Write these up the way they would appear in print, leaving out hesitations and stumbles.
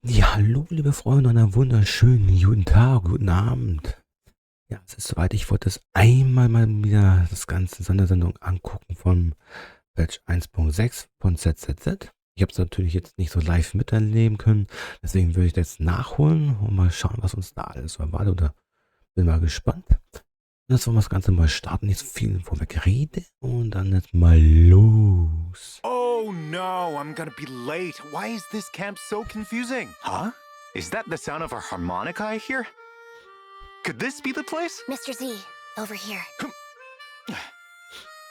Ja, hallo, liebe Freunde, und einen wunderschönen guten Tag, guten Abend. Ja, es ist soweit. Ich wollte das einmal mal wieder das ganze Sondersendung angucken von Batch 1.6 von ZZZ. Ich habe es natürlich jetzt nicht so live miterleben können, deswegen würde ich das jetzt nachholen und mal schauen, was uns da alles so erwartet. Oder bin mal gespannt. Jetzt wollen wir das Ganze mal starten, nicht so viel vorweg rede und dann jetzt mal los. Oh no, I'm gonna be late. Why is this camp so confusing? Huh? Is that the sound of a harmonica I hear? Could this be the place? Mr. Z, over here.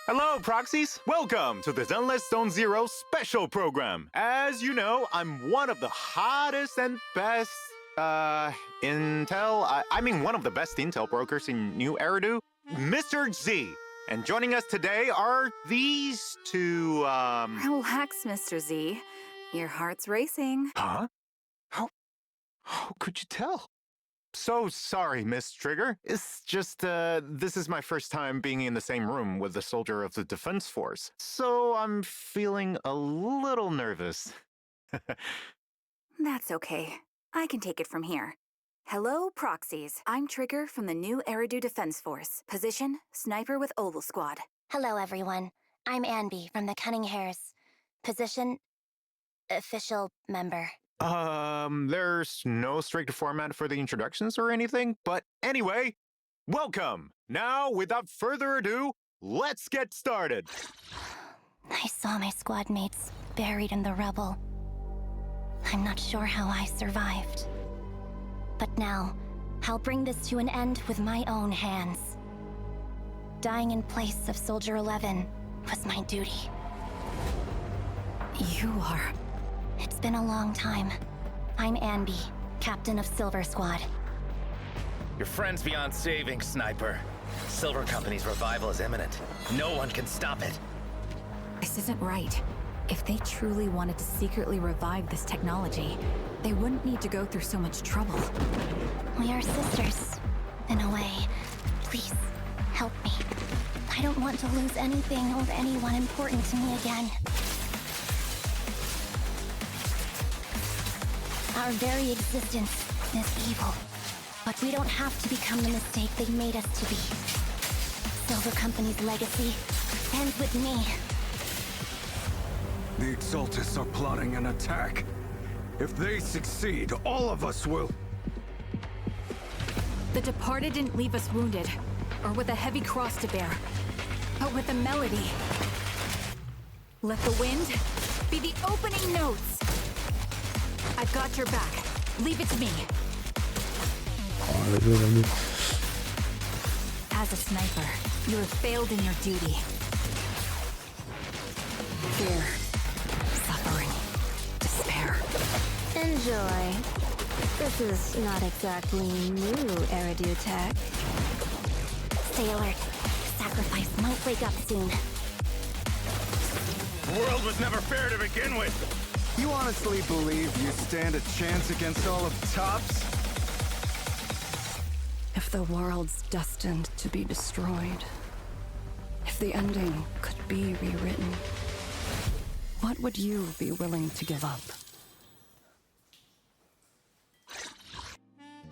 Hello, Proxies. Welcome to the Zenless Zone Zero special program. As you know, I'm one of the hottest and best, one of the best intel brokers in New Eridu, Mr. Z. And joining us today are these two, Relax, Mr. Z. Your heart's racing. Huh? How could you tell? So sorry, Miss Trigger. It's just, this is my first time being in the same room with a soldier of the Defense Force. So I'm feeling a little nervous. That's okay. I can take it from here. Hello, Proxies. I'm Trigger from the New Eridu Defense Force. Position, Sniper with Oval Squad. Hello, everyone. I'm Anby from the Cunning Hares. Position, official member. There's no strict format for the introductions or anything, but anyway, welcome! Now, without further ado, let's get started! I saw my squad mates buried in the rubble. I'm not sure how I survived. But now, I'll bring this to an end with my own hands. Dying in place of Soldier 11 was my duty. You are... It's been a long time. I'm Anby, captain of Silver Squad. Your friend's beyond saving, Sniper. Silver Company's revival is imminent. No one can stop it. This isn't right. If they truly wanted to secretly revive this technology, they wouldn't need to go through so much trouble. We are sisters, in a way. Please, help me. I don't want to lose anything or anyone important to me again. Our very existence is evil, but we don't have to become the mistake they made us to be. Silver Company's legacy ends with me. The Exaltus are plotting an attack. If they succeed, all of us will... The Departed didn't leave us wounded, or with a heavy cross to bear, but with a melody. Let the wind be the opening notes. I've got your back. Leave it to me. As a sniper, you have failed in your duty. Fear, suffering, despair. Enjoy. This is not exactly new Eridu tech. Stay alert. Sacrifice might wake up soon. The world was never fair to begin with. You honestly believe you stand a chance against all of Tops? If the world's destined to be destroyed, if the ending could be rewritten, what would you be willing to give up?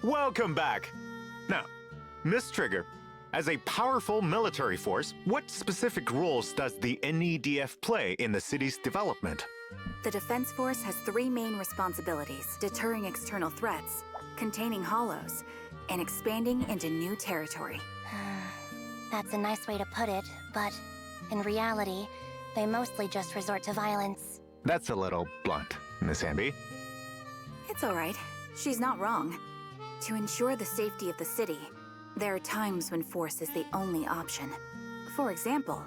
Welcome back! Now, Miss Trigger, as a powerful military force, what specific roles does the NEDF play in the city's development? The Defense Force has three main responsibilities: deterring external threats, containing hollows, and expanding into new territory. That's a nice way to put it, but in reality, they mostly just resort to violence. That's a little blunt, Miss Anby. It's all right. She's not wrong. To ensure the safety of the city, there are times when force is the only option. For example,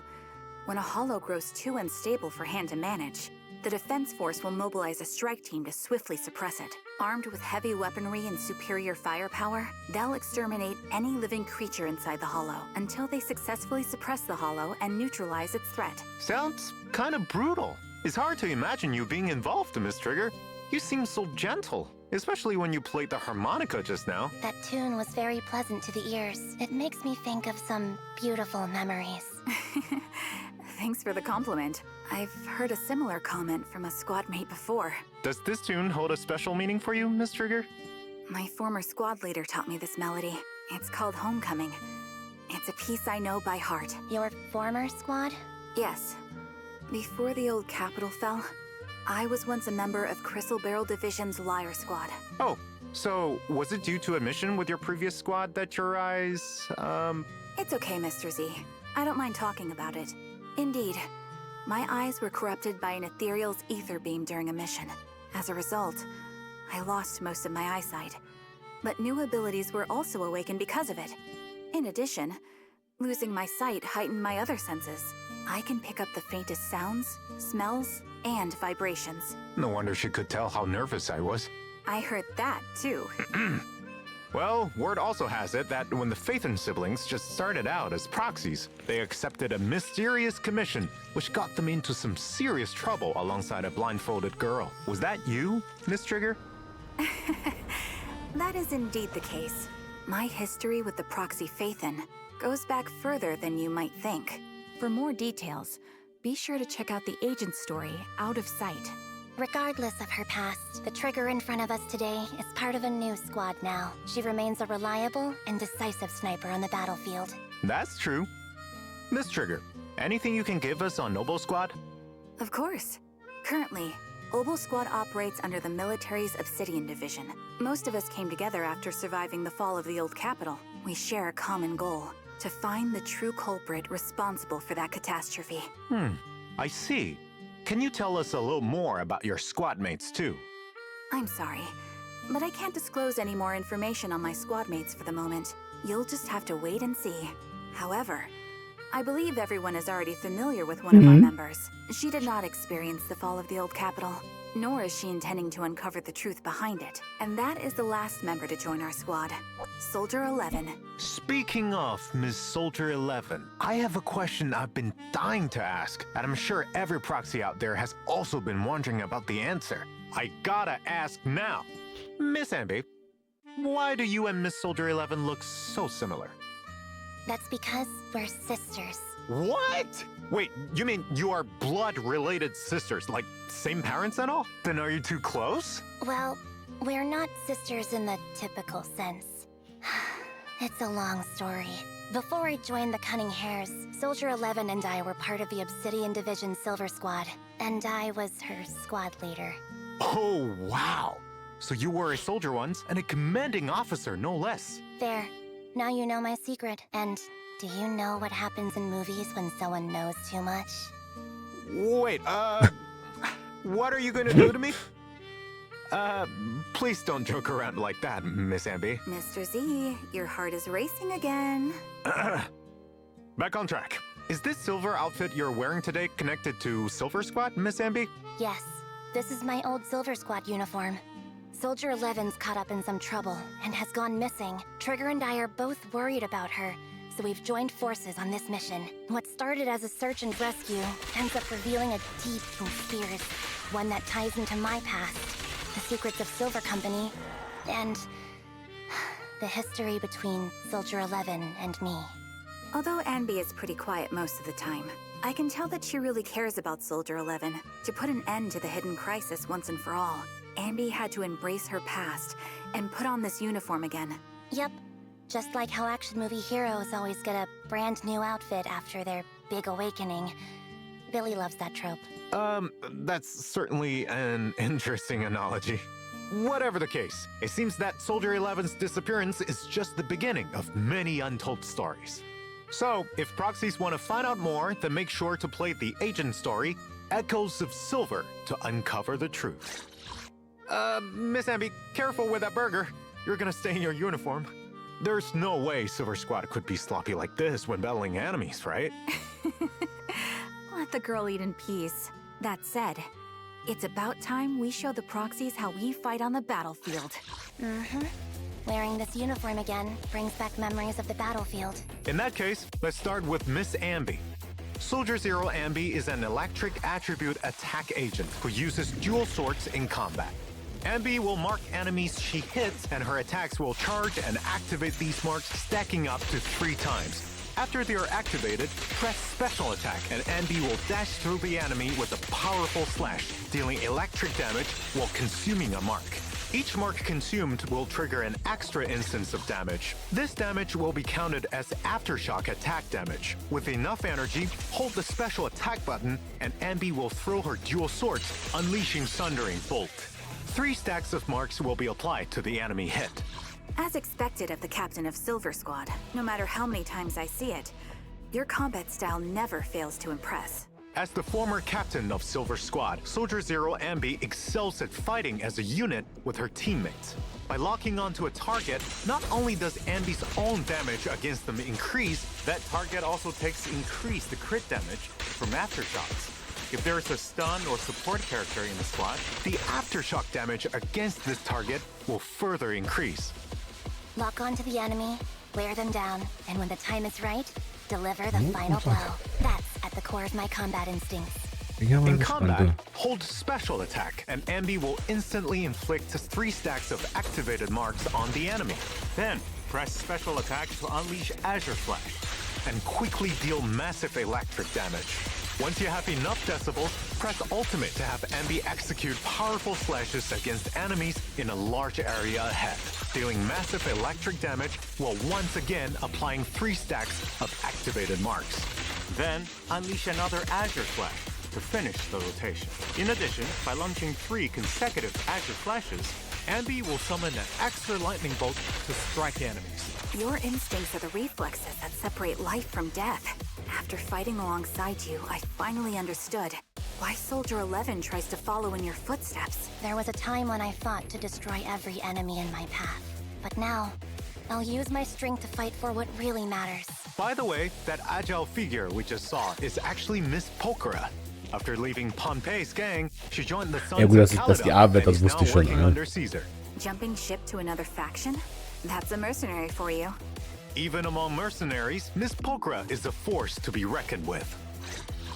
when a hollow grows too unstable for hand to manage, the Defense Force will mobilize a strike team to swiftly suppress it. Armed with heavy weaponry and superior firepower, they'll exterminate any living creature inside the hollow until they successfully suppress the hollow and neutralize its threat. Sounds kind of brutal. It's hard to imagine you being involved, Miss Trigger. You seem so gentle, especially when you played the harmonica just now. That tune was very pleasant to the ears. It makes me think of some beautiful memories. Thanks for the compliment. I've heard a similar comment from a squad mate before. Does this tune hold a special meaning for you, Miss Trigger? My former squad leader taught me this melody. It's called Homecoming. It's a piece I know by heart. Your former squad? Yes. Before the old capital fell, I was once a member of Crystal Barrel Division's Liar Squad. Oh, so was it due to a mission with your previous squad that your eyes, It's okay, Mr. Z. I don't mind talking about it. Indeed, my eyes were corrupted by an ethereal's ether beam during a mission. As a result, I lost most of my eyesight. But new abilities were also awakened because of it. In addition, losing my sight heightened my other senses. I can pick up the faintest sounds, smells, and vibrations. No wonder she could tell how nervous I was. I heard that, too. Well, word also has it that when the Phaethon siblings just started out as proxies, they accepted a mysterious commission, which got them into some serious trouble alongside a blindfolded girl. Was that you, Miss Trigger? That is indeed the case. My history with the proxy Phaethon goes back further than you might think. For more details, be sure to check out the agent story, Out of Sight. Regardless of her past, the Trigger in front of us today is part of a new squad now. She remains a reliable and decisive sniper on the battlefield. That's true. Miss Trigger, anything you can give us on Noble Squad? Of course. Currently, Obel Squad operates under the military's Obsidian Division. Most of us came together after surviving the fall of the old capital. We share a common goal: to find the true culprit responsible for that catastrophe. I see. Can you tell us a little more about your squad mates, too? I'm sorry, but I can't disclose any more information on my squad mates for the moment. You'll just have to wait and see. However, I believe everyone is already familiar with one of our members. She did not experience the fall of the old capital, nor is she intending to uncover the truth behind it. And that is the last member to join our squad, Soldier 11. Speaking of Miss Soldier 11, I have a question I've been dying to ask, and I'm sure every proxy out there has also been wondering about the answer. I gotta ask now. Miss Ambi, why do you and Miss Soldier 11 look so similar? That's because we're sisters. What? Wait, you mean you are blood-related sisters, like same parents and all? Then are you too close? Well, we're not sisters in the typical sense. It's a long story. Before I joined the Cunning Hares, Soldier 11 and I were part of the Obsidian Division Silver Squad, and I was her squad leader. Oh, wow. So you were a soldier once, and a commanding officer, no less. There. Now you know my secret. And do you know what happens in movies when someone knows too much? Wait, what are you gonna do to me? Please don't joke around like that, Miss Ambi. Mr. Z, your heart is racing again. Back on track. Is this silver outfit you're wearing today connected to Silver Squad, Miss Ambi? Yes. This is my old Silver Squad uniform. Soldier 11's caught up in some trouble and has gone missing. Trigger and I are both worried about her, so we've joined forces on this mission. What started as a search and rescue ends up revealing a deep conspiracy, one that ties into my past, the secrets of Silver Company, and the history between Soldier 11 and me. Although Anby is pretty quiet most of the time, I can tell that she really cares about Soldier 11. To put an end to the hidden crisis once and for all, Anby had to embrace her past and put on this uniform again. Yep. Just like how action movie heroes always get a brand new outfit after their big awakening. Billy loves that trope. That's certainly an interesting analogy. Whatever the case, it seems that Soldier 11's disappearance is just the beginning of many untold stories. So, if proxies want to find out more, then make sure to play the agent story, Echoes of Silver, to uncover the truth. Miss Ambi, careful with that burger. You're gonna stay in your uniform. There's no way Silver Squad could be sloppy like this when battling enemies, right? Let the girl eat in peace. That said, it's about time we show the proxies how we fight on the battlefield. Wearing this uniform again brings back memories of the battlefield. In that case, let's start with Miss Ambi. Soldier Zero Ambi is an electric attribute attack agent who uses dual swords in combat. Ambi will mark enemies she hits, and her attacks will charge and activate these marks, stacking up to 3 times. After they are activated, press special attack and Anby will dash through the enemy with a powerful slash, dealing electric damage while consuming a mark. Each mark consumed will trigger an extra instance of damage. This damage will be counted as aftershock attack damage. With enough energy, hold the special attack button and Anby will throw her dual swords, unleashing Sundering Bolt. 3 stacks of marks will be applied to the enemy hit. As expected of the captain of Silver Squad, no matter how many times I see it, your combat style never fails to impress. As the former captain of Silver Squad, Soldier Zero Anby excels at fighting as a unit with her teammates. By locking onto a target, not only does Anby's own damage against them increase, that target also takes increased crit damage from aftershocks. If there is a stun or support character in the squad, the aftershock damage against this target will further increase. Lock onto the enemy, wear them down, and when the time is right, deliver the final blow. That's at the core of my combat instincts. In combat, hold special attack and Anby will instantly inflict 3 stacks of activated marks on the enemy. Then, press special attack to unleash Azure Flash and quickly deal massive electric damage. Once you have enough decibels, press ultimate to have Anby execute powerful slashes against enemies in a large area ahead, dealing massive electric damage while once again applying 3 stacks of activated marks. Then, unleash another Azure Flash to finish the rotation. In addition, by launching 3 consecutive Azure Flashes, Anby will summon an extra lightning bolt to strike enemies. Your instincts are the reflexes that separate life from death. After fighting alongside you, I finally understood why Soldier 11 tries to follow in your footsteps. There was a time when I fought to destroy every enemy in my path. But now, I'll use my strength to fight for what really matters. By the way, that agile figure we just saw is actually Miss Pokora. After leaving Pompey's gang, she joined the Sons Ja gut, of dass die Caledon Arbeit, and das is wusste now ich schon. working Ja. under Caesar. Jumping ship to another faction? That's a mercenary for you. Even among mercenaries, Miss Pokora is a force to be reckoned with.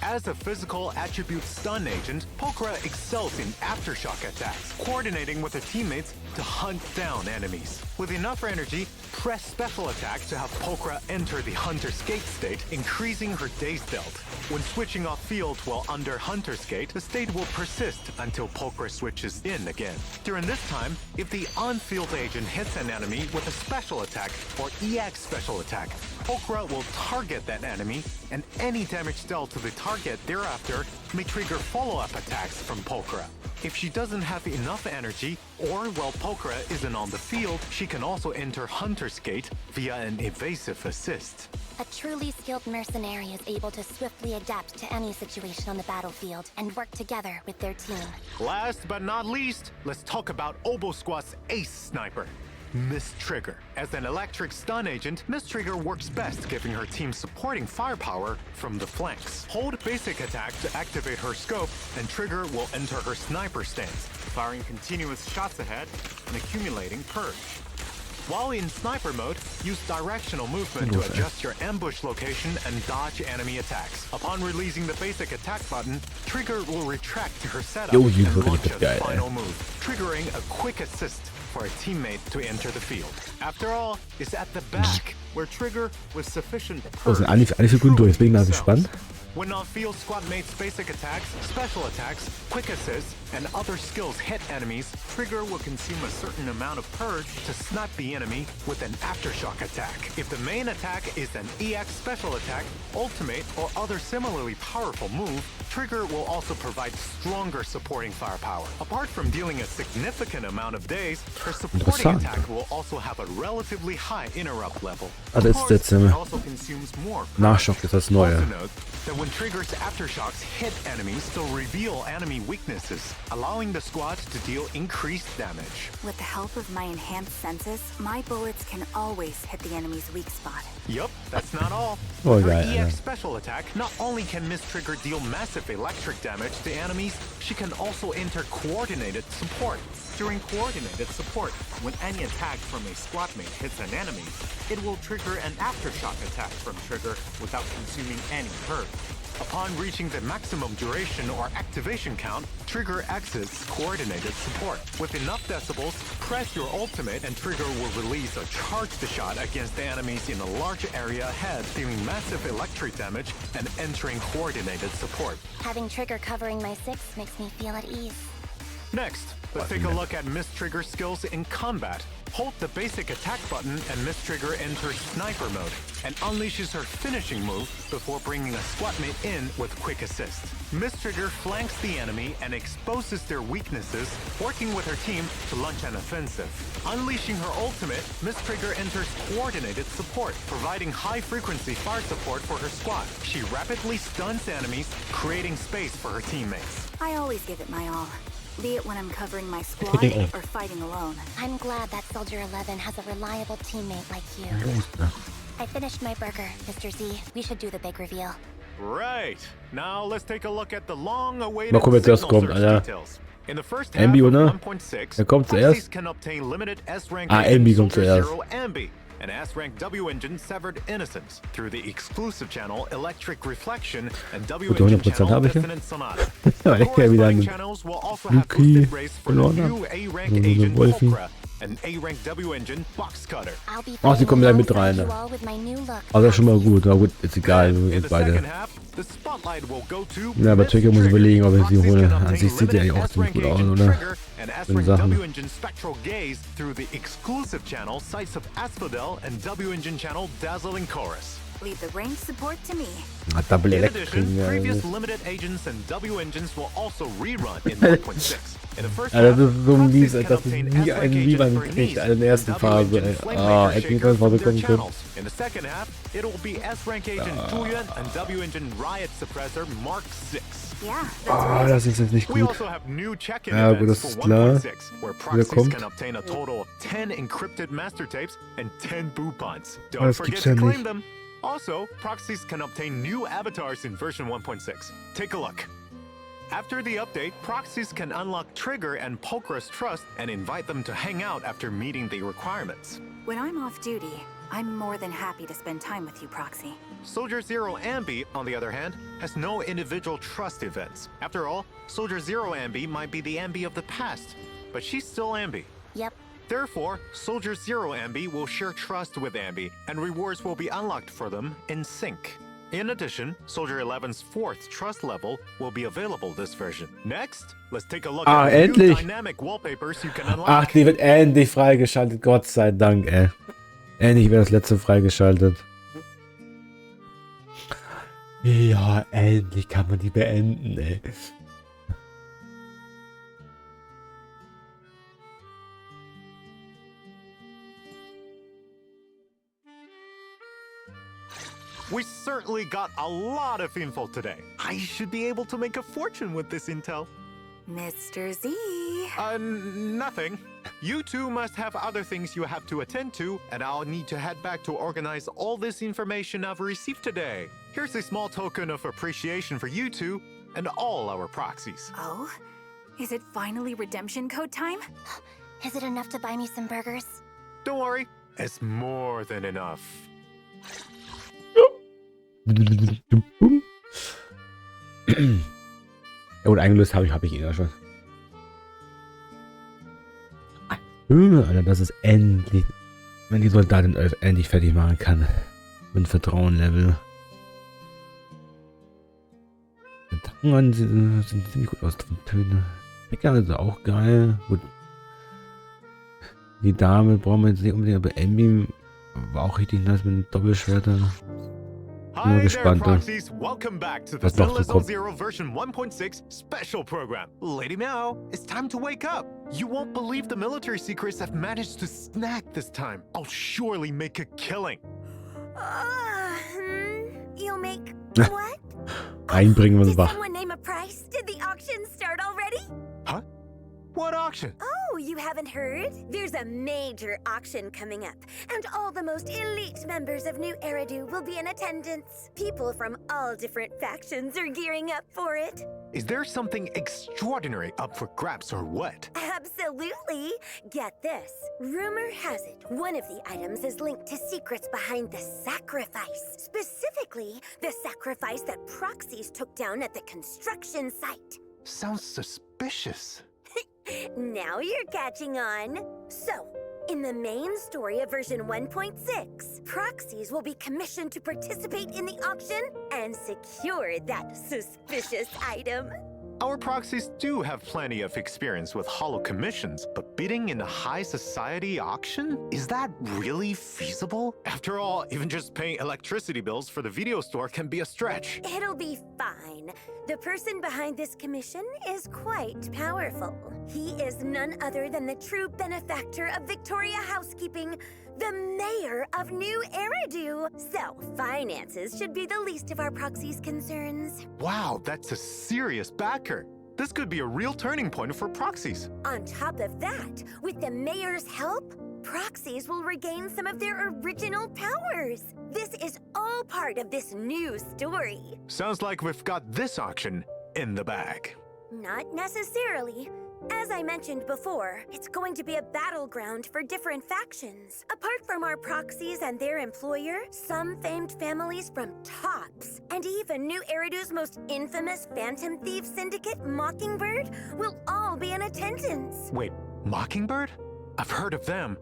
As a physical attribute stun agent, Pokora excels in aftershock attacks, coordinating with her teammates to hunt down enemies. With enough energy, press special attack to have Pokora enter the Hunter's Gate state, increasing her dazed dealt. When switching off field while under Hunter's Gate, the state will persist until Pokora switches in again. During this time, if the on-field agent hits an enemy with a special attack or EX special attack, Pokora will target that enemy, and any damage dealt to the target thereafter may trigger follow-up attacks from Pokora. If she doesn't have enough energy, or while Pokora isn't on the field, she can also enter Hunter's Gate via an evasive assist. A truly skilled mercenary is able to swiftly adapt to any situation on the battlefield and work together with their team. Last but not least, let's talk about Obo Squad's ace sniper, Miss Trigger. As an electric stun agent, Miss Trigger works best giving her team supporting firepower from the flanks. Hold basic attack to activate her scope, and Trigger will enter her sniper stance, firing continuous shots ahead and accumulating purge. While in sniper mode, use directional movement to adjust your ambush location and dodge enemy attacks. Upon releasing the basic attack button, Trigger will retract to her setup and launch a final move, triggering a quick assist for a teammate to enter the field. After all, it's at the back where Trigger with sufficient Oh, sind alle 4 Sekunden durch, jetzt bin ich mal gespannt. When on-field squad mates' basic attacks, special attacks, quick assists, and other skills hit enemies, Trigger will consume a certain amount of purge to snipe the enemy with an aftershock attack. If the main attack is an EX special attack, ultimate, or other similarly powerful move, Trigger will also provide stronger supporting firepower. Apart from dealing a significant amount of days, her supporting attack will also have a relatively high interrupt level. Also ist jetzt It also consumes more purge. Nachschock ist das Neue. Also note that when Trigger's aftershocks hit enemies, they'll reveal enemy weaknesses, allowing the squad to deal increased damage. With the help of my enhanced senses, my bullets can always hit the enemy's weak spot. Yup, that's not all. Oh, With her geil, EX ja. special attack, not only can Miss Trigger deal massive electric damage to enemies, she can also enter coordinated support. During coordinated support, when any attack from a squad mate hits an enemy, it will trigger an aftershock attack from Trigger without consuming any hurt. Upon reaching the maximum duration or activation count, Trigger exits coordinated support. With enough decibels, press your ultimate and Trigger will release a charged shot against the enemies in a large area ahead, dealing massive electric damage and entering coordinated support. Having Trigger covering my 6 makes me feel at ease. Next, let's take a look at Miss Trigger's skills in combat. Hold the basic attack button and Miss Trigger enters sniper mode and unleashes her finishing move before bringing a squad mate in with quick assist. Miss Trigger flanks the enemy and exposes their weaknesses, working with her team to launch an offensive. Unleashing her ultimate, Miss Trigger enters coordinated support, providing high-frequency fire support for her squad. She rapidly stuns enemies, creating space for her teammates. I always give it my all, be it when I'm covering my squad or fighting alone. I'm glad that Soldier 11 has a reliable teammate like you. I finished my burger, Mr. Z. We should do the big reveal. Right. Now let's take a look at the long-awaited Mal gucken, wer zuerst signal kommt, search Alter. details. In the first half Ambi, of oder? 1.6, Wer kommt Proxies zuerst? can obtain limited S-rank Ambi kommt Soldier zuerst. Zero Ambi, an S-rank W engine severed innocence through the exclusive channel Electric Reflection and W Gut, engine 100% channel habe ich ja. Definite Sonata. Aber ich kann wieder Corresponding einen channels will also have Luki boosted rates for the verloren new habe. A-rank So eine agent Wolfi. Pulcra, an A-rank W engine Box Cutter. I'll be Ach, sie kommen gleich mit rein. alongside you Ne? all with my new look. Also schon mal gut. Na gut, ist egal, In wir the beide. second half, the spotlight will go to Ja, aber Miss Trigger muss ich überlegen, ob ich sie Proxies hole. can An obtain sich sieht die eigentlich limited auch ziemlich gut S-rank aus, agent oder? Trigger and Schöne S-rank Sachen. W-engine Spectral Gaze through the exclusive channel Sights of Asphodel and W-engine channel Dazzling Chorus. Leave the range support to me. Double In Electric addition, kriegen wir. previous limited agents and W engines will also rerun in 1.6. In the first Alter, half, das ist so Proxies mies, can als dass ich obtain nie S-rank einen agent Rerun Bernice kriege, Alter, in der ersten and Phase, W-engine ey. Flamemaker Hätte Shaker nie ganz from Phase their kommen können. channels. In the second half, it will be S-rank agent Julian and W-engine Riot Suppressor Mark 6. Yeah, that's Ah, das ist jetzt nicht We gut. also have new check-in Ja, gut, events das ist for klar. 1.6, where Wer Proxies kommt? can obtain a total of 10 encrypted master tapes and 10 boopons. Ah, Don't das forget gibt's to ja claim nicht. them. Also, Proxies can obtain new avatars in version 1.6. Take a look. After the update, Proxies can unlock Trigger and Pulchr's trust and invite them to hang out after meeting the requirements. When I'm off duty, I'm more than happy to spend time with you, Proxy. Soldier Zero Ambi, on the other hand, has no individual trust events. After all, Soldier Zero Ambi might be the Ambi of the past, but she's still Ambi. Yep. Therefore, Soldier Zero Ambi will share trust with Ambi, and rewards will be unlocked for them in sync. In addition, Soldier 11's 4th trust level will be available this version. Next, let's take a look at the new endlich. dynamic wallpapers you can unlock. Ach, die wird endlich freigeschaltet, Gott sei Dank, ey. Endlich wird das letzte freigeschaltet. Ja, endlich kann man die beenden, ey. We certainly got a lot of info today. I should be able to make a fortune with this intel. Mr. Z. Nothing. You two must have other things you have to attend to, and I'll need to head back to organize all this information I've received today. Here's a small token of appreciation for you two and all our proxies. Oh? Is it finally redemption code time? Is it enough to buy me some burgers? Don't worry, it's more than enough. Ja gut, eingelöst habe ich ihn ja schon. Alter, das ist endlich, wenn die Soldatin 11 endlich fertig machen kann. Mit Vertrauen-Level. Die Attacken sind ziemlich gut aus. Töne. Meckern ist auch geil. Gut. Die Dame brauchen wir jetzt nicht unbedingt, aber Ambi war auch richtig nice mit den Doppelschwertern. Hi there, gespannt, proxies. Welcome back to the was noch so Zenless kommt. 0 version 1.6 special program. Lady Meow, it's time to wake up. You won't believe the military secrets I've managed to snag this time. I'll surely make a killing. You'll make what? Einbringen wir uns Did wach. someone name a price? Did the auction start already? Huh? What auction? Oh, you haven't heard? There's a major auction coming up, and all the most elite members of New Eridu will be in attendance. People from all different factions are gearing up for it. Is there something extraordinary up for grabs or what? Absolutely. Get this. Rumor has it, one of the items is linked to secrets behind the sacrifice. Specifically, the sacrifice that proxies took down at the construction site. Sounds suspicious. Now you're catching on. So, in the main story of version 1.6, proxies will be commissioned to participate in the auction and secure that suspicious item. Our proxies do have plenty of experience with holo commissions, but bidding in a high society auction? Is that really feasible? After all, even just paying electricity bills for the video store can be a stretch. It'll be fine. The person behind this commission is quite powerful. He is none other than the true benefactor of Victoria Housekeeping, the mayor of New Eridu. So, finances should be the least of our proxies' concerns. Wow, that's a serious backer. This could be a real turning point for proxies. On top of that, with the mayor's help, proxies will regain some of their original powers. This is all part of this new story. Sounds like we've got this auction in the bag. Not necessarily. As I mentioned before, it's going to be a battleground for different factions. Apart from our proxies and their employer, some famed families from Tops, and even New Eridu's most infamous Phantom Thief Syndicate, Mockingbird, will all be in attendance. Wait, Mockingbird? I've heard of them.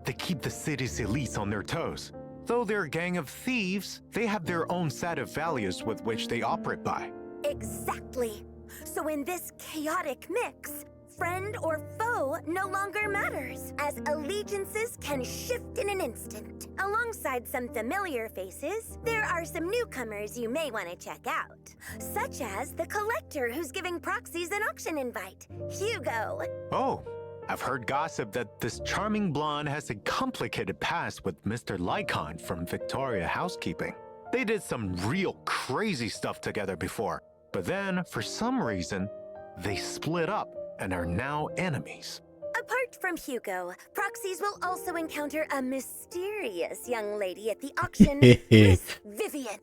They keep the city's elites on their toes. Though they're a gang of thieves, they have their own set of values with which they operate by. Exactly. So in this chaotic mix, friend or foe no longer matters, as allegiances can shift in an instant. Alongside some familiar faces, there are some newcomers you may want to check out, such as the collector who's giving proxies an auction invite, Hugo. Oh, I've heard gossip that this charming blonde has a complicated past with Mr. Lycon from Victoria Housekeeping. They did some real crazy stuff together before, but then, for some reason, they split up and are now enemies. Apart from Hugo, proxies will also encounter a mysterious young lady at the auction, Miss Vivian.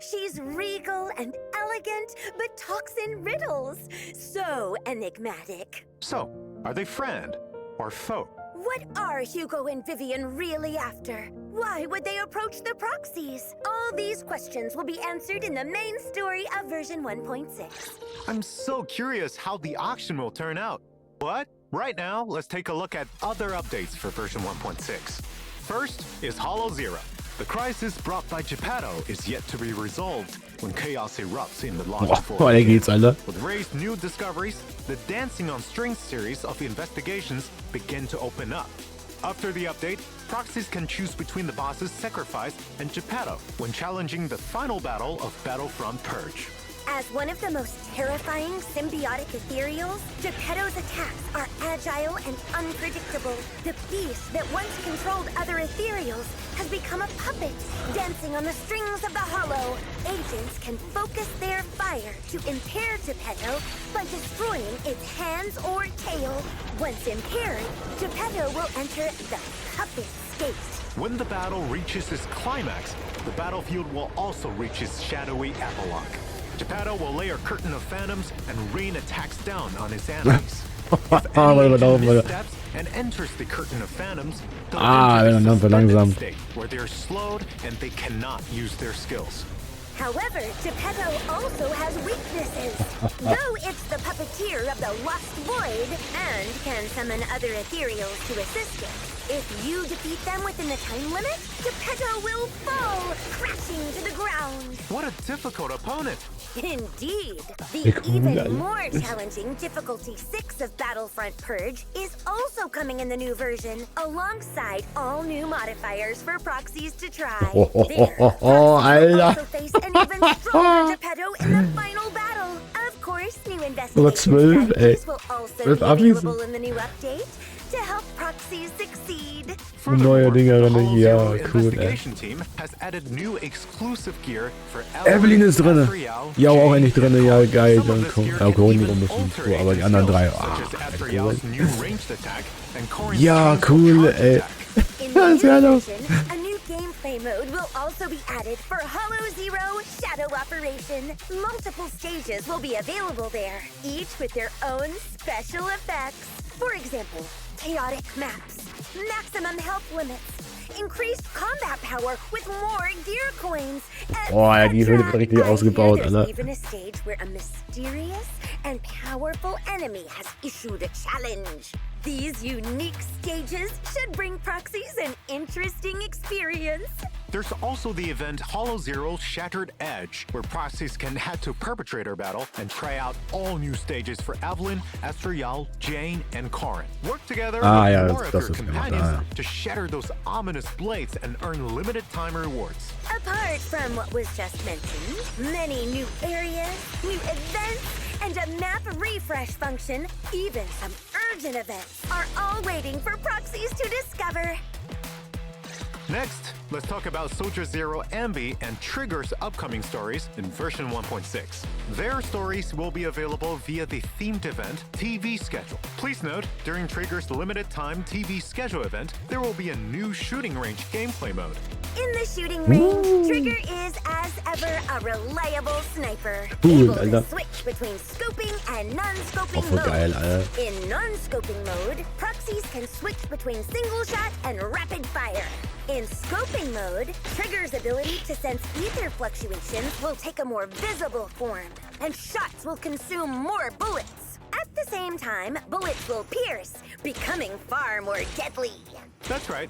She's regal and elegant, but talks in riddles. So enigmatic. So, are they friend or foe? What are Hugo and Vivian really after? Why would they approach the proxies? All these questions will be answered in the main story of version 1.6. I'm so curious how the auction will turn out. But right now, let's take a look at other updates for version 1.6. First is Hollow Zero. The crisis brought by Geppetto is yet to be resolved when chaos erupts in the launch Boah, der geht's, Alter. With Ray's new discoveries, the Dancing on Strings series of investigations begin to open up. After the update, proxies can choose between the boss's Sacrifice and Geppetto when challenging the final battle of Battlefront Purge. As one of the most terrifying symbiotic ethereals, Geppetto's attacks are agile and unpredictable. The beast that once controlled other ethereals has become a puppet, dancing on the strings of the hollow. Agents can focus their fire to impair Geppetto by destroying its hands or tail. Once impaired, Geppetto will enter the puppet state. When the battle reaches its climax, the battlefield will also reach its shadowy epilogue. Geppetto will lay a curtain of phantoms and rain attacks down on his enemies. If any agent missteps and enters the curtain of phantoms, they'll enter the suspended state where they're slowed and they cannot use their skills. However, Geppetto also has weaknesses. Though it's the puppeteer of the Lost Void and can summon other ethereals to assist it, if you defeat them within the time limit, Geppetto will fall, crashing to the ground. What a difficult opponent! Indeed. The even more challenging Difficulty 6 of Battlefront Purge is also coming in the new version, alongside all new modifiers for proxies to try. There, proxies will also face an even stronger Geppetto in the final battle. Of course, new investigation strategies will also be available in the new update to help proxies succeed. Neue Dinger drin, ja, cool, ey. Evelyn ist drin. Ja, auch endlich drin, ja, geil. Dann kommt Alkohol rum müssen. So, aber die anderen drei, cool. Ja, cool, ey. In the new version, a new gameplay gameplay mode will also be added for Hollow Zero Shadow Operation. Multiple stages will be available there, each with their own special effects. For example, chaotic maps, maximum health limits, increased combat power with more gear coins, Boah, ja, die Höhle wird richtig ausgebaut, there's Alter. even a stage where a mysterious and powerful enemy has issued a challenge. These unique stages should bring proxies an interesting experience. There's also the event Hollow Zero Shattered Edge, where proxies can head to Perpetrator Battle and try out all new stages for Evelyn, Estrella, Jane, and Karin. Work together with ja, more of your das ist gemacht, companions to shatter those ominous blades and earn limited time rewards. Apart from what was just mentioned, many new areas, new events, and a map refresh function, even some urgent events, are all waiting for proxies to discover. Next, let's talk about Soldier Zero Ambi and Trigger's upcoming stories in version 1.6. Their stories will be available via the themed event TV schedule. Please note, during Trigger's limited time TV schedule event, there will be a new shooting range gameplay mode. In the shooting range, Trigger is, as ever, a reliable sniper, Cool, able Alter. to switch between scoping and non-scoping Auch voll geil, modes. Alter. In non-scoping mode, proxies can switch between single shot and rapid fire. In scoping mode, Trigger's ability to sense ether fluctuations will take a more visible form, and shots will consume more bullets. At the same time, bullets will pierce, becoming far more deadly. That's right.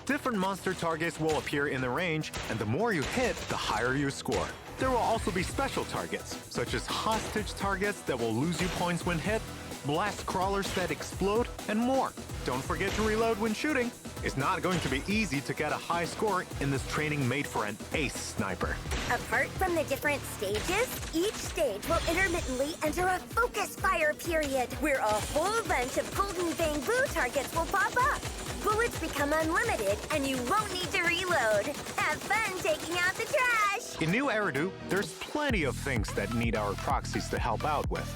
Different monster targets will appear in the range, and the more you hit, the higher you score. There will also be special targets, such as hostage targets that will lose you points when hit, blast crawlers that explode, and more. Don't forget to reload when shooting. It's not going to be easy to get a high score in this training made for an ace sniper. Apart from the different stages, each stage will intermittently enter a focus fire period, where a whole bunch of golden bamboo targets will pop up. Bullets become unlimited, and you won't need to reload. Have fun taking out the trash! In New Eridu, there's plenty of things that need our proxies to help out with.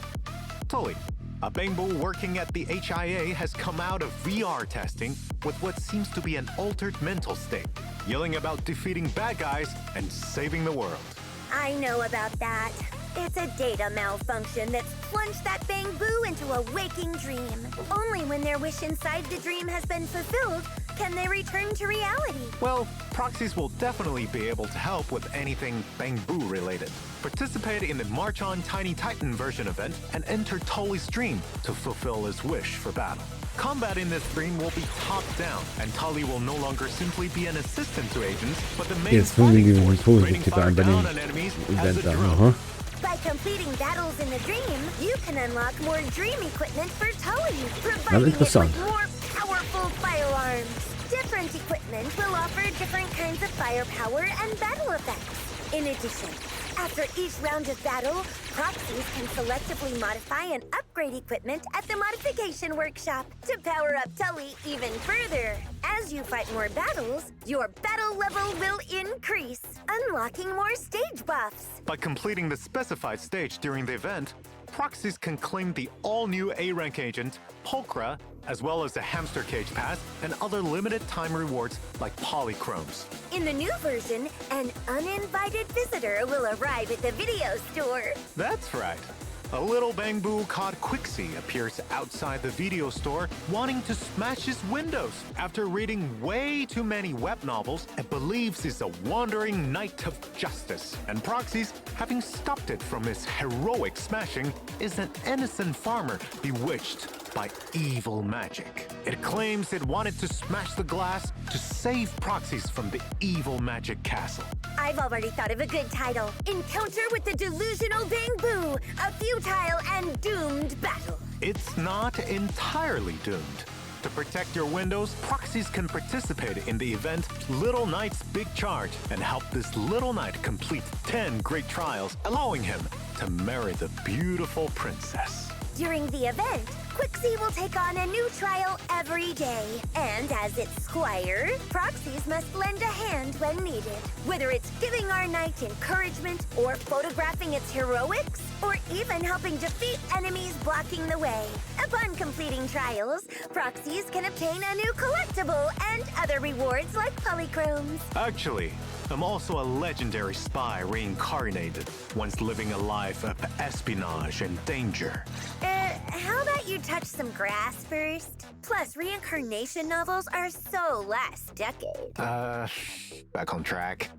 Tully, a bamboo working at the HIA, has come out of VR testing with what seems to be an altered mental state, yelling about defeating bad guys and saving the world. I know about that. It's a data malfunction that's plunged that bamboo into a waking dream. Only when their wish inside the dream has been fulfilled can they return to reality. Well, proxies will definitely be able to help with anything bamboo related. Participate in the March On Tiny Titan version event and enter Tully's dream to fulfill his wish for battle. Combat in this stream will be top-down, and Tully will no longer simply be an assistant to agents, but the main Jetzt finden fighting wir force, den raining Todesritter fire an bei down dem on enemies as Event a da. drone. By completing battles in the dream, you can unlock more dream equipment for Tully, Das providing ist it interessant. with more powerful firearms. Different equipment will offer different kinds of firepower and battle effects. In addition, after each round of battle, proxies can selectively modify and upgrade equipment at the modification workshop to power up Tully even further. As you fight more battles, your battle level will increase, unlocking more stage buffs. By completing the specified stage during the event, proxies can claim the all-new A-rank agent, Pulchra, as well as the hamster cage pass and other limited time rewards like polychromes. In the new version, an uninvited visitor will arrive at the video store. That's right. A little bamboo called Quixie appears outside the video store wanting to smash his windows after reading way too many web novels and believes he's a wandering knight of justice. And proxies, having stopped it from his heroic smashing, is an innocent farmer bewitched by evil magic. It claims it wanted to smash the glass to save proxies from the evil magic castle. I've already thought of a good title. Encounter with the Delusional Bamboo, a futile and doomed battle. It's not entirely doomed. To protect your windows, proxies can participate in the event Little Knight's Big Charge and help this little knight complete 10 great trials, allowing him to marry the beautiful princess. During the event, Quixie will take on a new trial every day. And as its squire, Proxies must lend a hand when needed. Whether it's giving our knight encouragement, or photographing its heroics, or even helping defeat enemies blocking the way. Upon completing trials, Proxies can obtain a new collectible and other rewards like polychromes. Actually, I'm also a legendary spy reincarnated, once living a life of espionage and danger. How about you touch some grass first? Plus, reincarnation novels are so last decade. Back on track.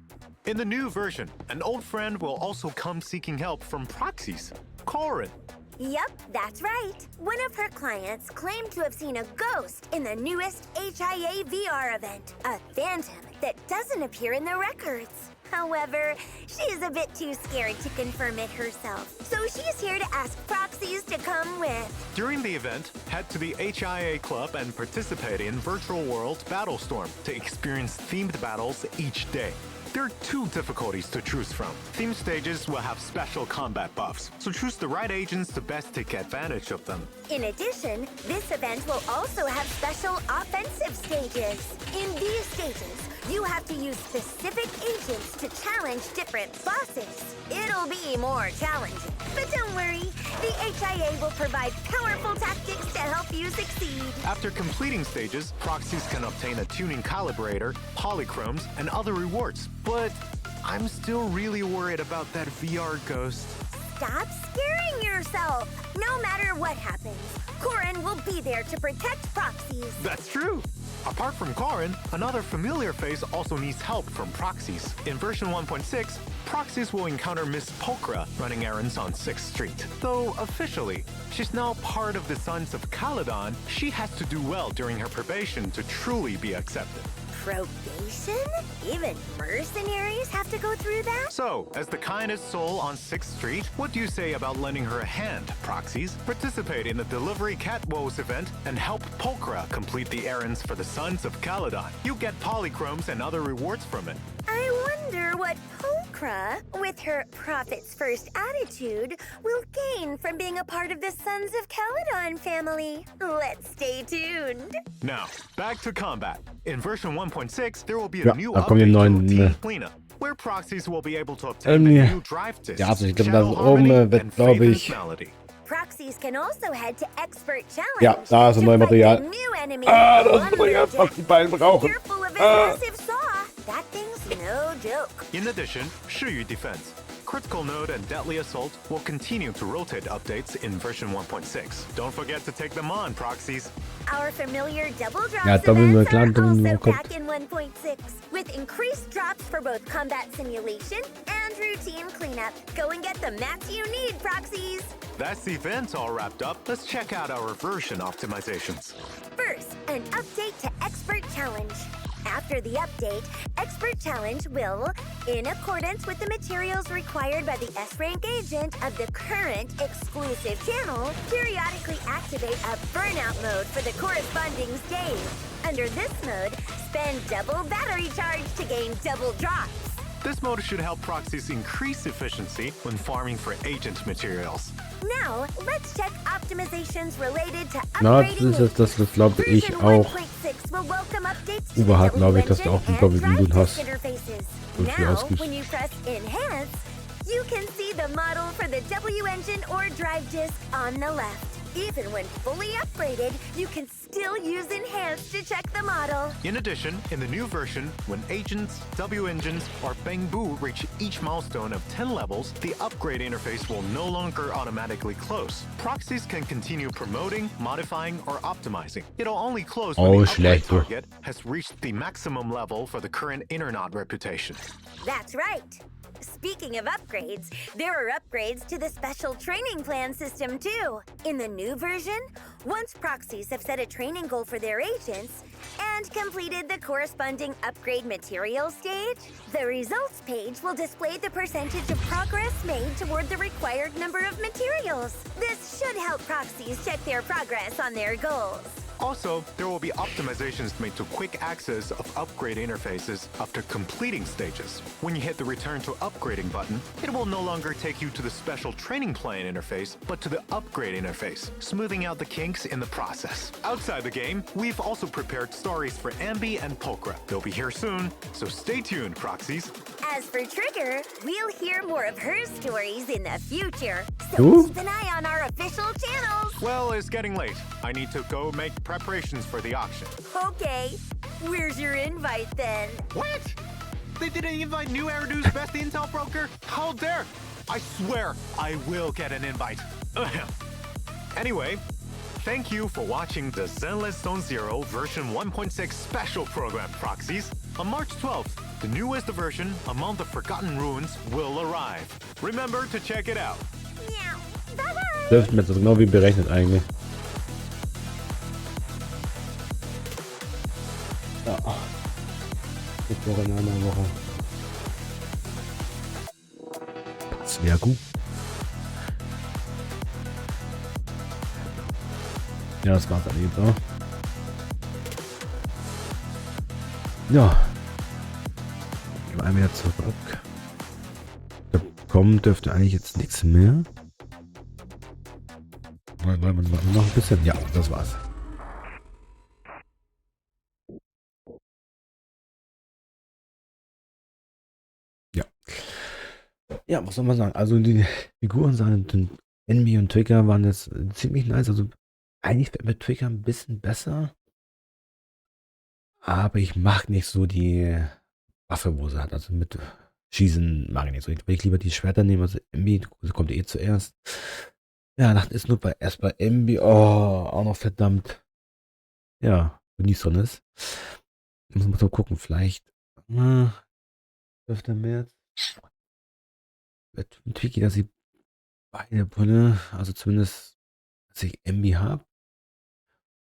In the new version, an old friend will also come seeking help from Proxies, Corin. Yep, that's right. One of her clients claimed to have seen a ghost in the newest HIA VR event, a phantom that doesn't appear in the records. However, she's a bit too scared to confirm it herself, so she's here to ask Proxies to come with. During the event, head to the HIA Club and participate in Virtual World Battlestorm to experience themed battles each day. There are 2 difficulties to choose from. Theme stages will have special combat buffs, so choose the right agents to best take advantage of them. In addition, this event will also have special offensive stages. In these stages, you have to use specific agents to challenge different bosses. It'll be more challenging. But don't worry, the HIA will provide powerful tactics to help you succeed. After completing stages, Proxies can obtain a tuning calibrator, polychromes, and other rewards. But I'm still really worried about that VR ghost. Stop scaring yourself. No matter what happens, Corin will be there to protect Proxies. That's true. Apart from Corin, another familiar face also needs help from Proxies. In version 1.6, Proxies will encounter Miss Polkra running errands on 6th Street. Though officially, she's now part of the Sons of Caledon, she has to do well during her probation to truly be accepted. Probation? Even mercenaries have to go through that? So, as the kindest soul on 6th Street, what do you say about lending her a hand, Proxies? Participate in the Delivery Catwoes event and help Polkra complete the errands for the Sons of Caledon. You get polychromes and other rewards from it. I wonder what Polkra, with her profits first attitude, will gain from being a part of the Sons of Caledon family. Let's stay tuned. Now, back to combat. In version 1.6, there will be Ja, a new da kommen die update neuen, to Team Cleanup, where Proxies will be able to obtain the new drive discs, ja, also ich glaube, Shadow da oben Harmony, wird, and glaube Favorite ich, Melody. Proxies can also head to Expert Challenge. ja, da ist ein to neues fight Material. the new enemy, Das ist ein Monolith. Material, was die beiden brauchen. Careful of his massive saw. That thing's no joke. In addition, Shiyu Defense, Critical Node, and Deadly Assault will continue to rotate updates in version 1.6. Don't forget to take them on, Proxies. Our familiar double drops Ja, Doppelnummer, events klar, are Doppelnummer also kommt. back in 1.6, with increased drops for both combat simulation and routine cleanup. Go and get the mats you need, Proxies! That's the event all wrapped up. Let's check out our version optimizations. First, an update to Expert Challenge. After the update, Expert Challenge will, in accordance with the materials required by the S-Rank agent of the current exclusive channel, periodically activate a burnout mode for the corresponding stage. Under this mode, spend double battery charge to gain double drops. This mode should help Proxies increase efficiency when farming for agent materials. Now, let's check optimizations related to Na, upgrading das glaube ich Version auch. 1.6 will welcome updates to Uwe the hat, W glaube ich, dass du engine auch den and doppelten drive Loot hast. disc interfaces. Und viel Now, ausgibst. when you press Enhance, you can see the model for the W engine or drive disc on the left. Even when fully upgraded, you can still use Enhance to check the model. In addition, in the new version, when agents, W engines, or Bangbu reach each milestone of 10 levels, the upgrade interface will no longer automatically close. Proxies can continue promoting, modifying, or optimizing. It'll only close when the upgrade schlecht, du. target has reached the maximum level for the current Internet reputation. That's right. Speaking of upgrades, there are upgrades to the special training plan system too. In the new version, once Proxies have set a training goal for their agents and completed the corresponding upgrade material stage, the results page will display the percentage of progress made toward the required number of materials. This should help Proxies check their progress on their goals. Also, there will be optimizations made to quick access of upgrade interfaces after completing stages. When you hit the return to upgrading button, it will no longer take you to the special training plan interface, but to the upgrade interface, smoothing out the kinks in the process. Outside the game, we've also prepared stories for Ambi and Pulchra. They'll be here soon, so stay tuned, Proxies. As for Trigger, we'll hear more of her stories in the future. So keep an eye on our official channels. Well, it's getting late. I need to go make preparations for the auction. Okay, where's your invite then? What? They didn't invite New Eridu's best intel broker? How dare! I swear I will get an invite. Anyway, thank you for watching the Zenless Zone Zero version 1.6 special program, Proxies. On March 12th, the newest version among the Forgotten Ruins will arrive. Remember to check it out. Yeah, bye-bye. Läuft mir so genau wie berechnet eigentlich. Ja. Jetzt noch in einer Woche. Das wäre gut. Ja, das war's eigentlich so. Ja. Ich war wieder zurück. Da kommen dürfte eigentlich jetzt nichts mehr. Noch ein bisschen. Ja, das war's. Ja. Ja, was soll man sagen? Also die Figuren sahen, Envy und Trigger waren jetzt ziemlich nice. Also eigentlich wird mit Trigger ein bisschen besser. Aber ich mag nicht so die Waffe, wo sie hat. Also mit Schießen mag ich nicht so. Ich will lieber die Schwerter nehmen. Also Envy kommt eh zuerst. Ja, Nacht ist nur erst bei Envy. Oh, auch noch verdammt. Ja, wenn die Sonne ist. Muss man so gucken. Vielleicht 12. März. Wird tricky, dass ich beide Brille, also zumindest, dass ich Envy habe.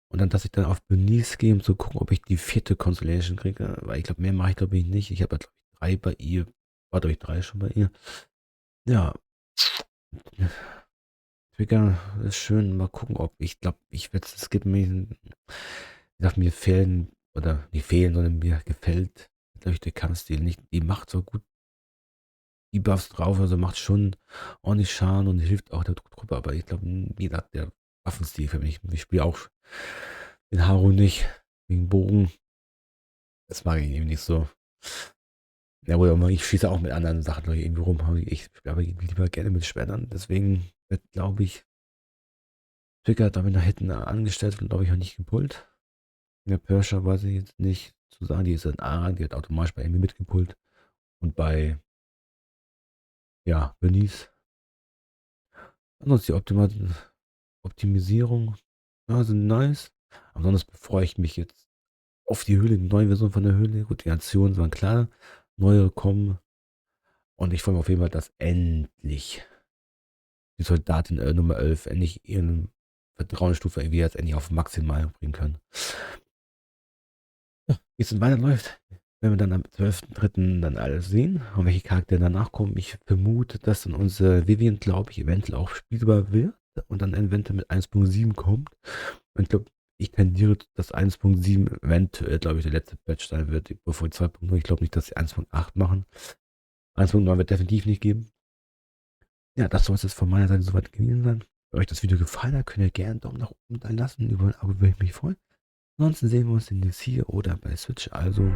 Und dann, dass ich dann auf Benice gehe, um zu gucken, ob ich die 4. Constellation kriege. Weil ich glaube, mehr mache ich glaube ich nicht. Ich habe, glaube ich, 3 bei ihr. War, glaube ich, 3 schon bei ihr. Ja. Trigger ist schön. Mal gucken, ob ich glaube, ich werde es skippen. Ich dachte, mir fehlen, oder nicht fehlen, sondern mir gefällt, glaube ich, der Kampfstil nicht. Die macht so gut die Buffs drauf, also macht schon ordentlich Schaden und hilft auch der Truppe. Aber ich glaube, wie gesagt, der Waffenstil für mich. Ich spiele auch den Haru nicht wegen Bogen. Das mag ich eben nicht so. Ja, oder ich schieße auch mit anderen Sachen irgendwie rum. Ich spiele aber lieber gerne mit Schwertern. Deswegen wird, glaube ich, Trigger damit nach hinten angestellt und glaube ich auch nicht gepullt. Der Perscher weiß ich jetzt nicht zu sagen. Die ist ein Aran, die wird automatisch bei mir mitgepullt. Und bei Benice. Ansonsten die Optimisierung. Ja, sind nice. Ansonsten freue ich mich jetzt auf die Höhle, die neue Version von der Höhle. Gut, die Aktionen waren klar. Neue kommen. Und ich freue mich auf jeden Fall, dass endlich die Soldatin Nummer 11 endlich ihren Vertrauensstufe irgendwie jetzt endlich auf maximal bringen können. Ja, wie es dann weiterläuft, werden wir dann am 12.03. dann alles sehen. Und welche Charaktere danach kommen. Ich vermute, dass dann unser Vivian, glaube ich, eventuell auch spielbar wird. Und dann eventuell mit 1.7 kommt. Und ich glaube, ich tendiere, dass 1.7 eventuell, glaube ich, der letzte Patch sein wird, bevor die 2.0. Ich glaube nicht, dass sie 1.8 machen. 1.9 wird definitiv nicht geben. Ja, das soll es jetzt von meiner Seite soweit gewesen sein. Wenn euch das Video gefallen hat, könnt ihr gerne einen Daumen nach oben da lassen. Über ein Abo würde ich mich freuen. Ansonsten sehen wir uns demnächst hier oder bei Switch. Also